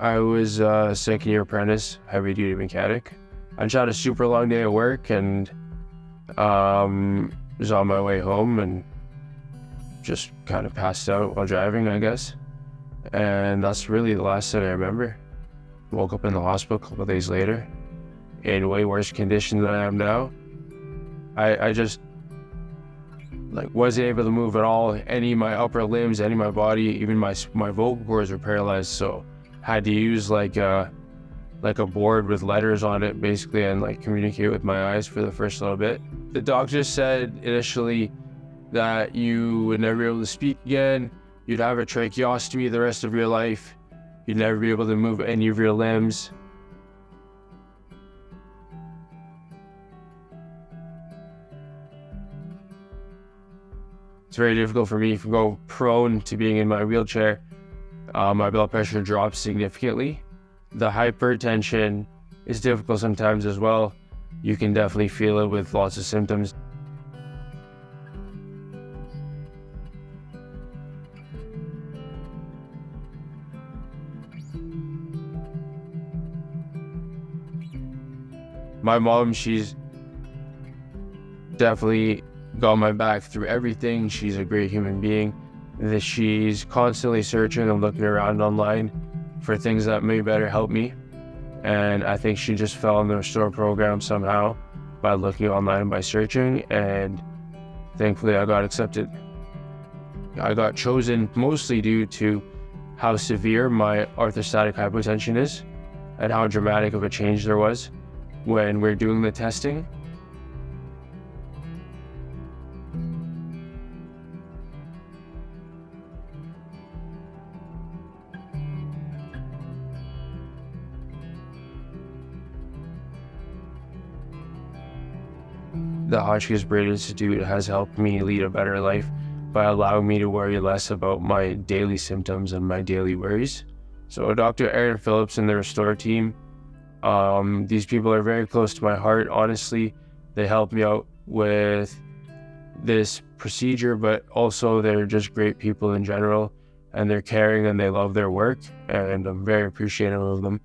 I was a second-year apprentice, heavy-duty mechanic. I just had a super long day at work and was on my way home and just kind of passed out while driving, I guess. And that's really the last thing I remember. Woke up in the hospital a couple of days later in way worse condition than I am now. I just wasn't able to move at all. Any of my upper limbs, any of my body, even my vocal cords were paralyzed. So had to use like a board with letters on it basically and communicate with my eyes for the first little bit. The doctor said initially that you would never be able to speak again. You'd have a tracheostomy the rest of your life. You'd never be able to move any of your limbs. It's very difficult for me from going prone to being in my wheelchair. My blood pressure drops significantly. The hypertension is difficult sometimes as well. You can definitely feel it with lots of symptoms. My mom, she's definitely got my back through everything. She's a great human being. She's constantly searching and looking around online for things that may better help me. And I think she just fell in the Restore program somehow by looking online, by searching, and thankfully I got accepted. I got chosen mostly due to how severe my orthostatic hypotension is and how dramatic of a change there was when we're doing the testing. The Hotchkiss Brain Institute has helped me lead a better life by allowing me to worry less about my daily symptoms and my daily worries. So Dr. Aaron Phillips and the Restore team, these people are very close to my heart. Honestly, they helped me out with this procedure, but also they're just great people in general, and they're caring and they love their work, and I'm very appreciative of them.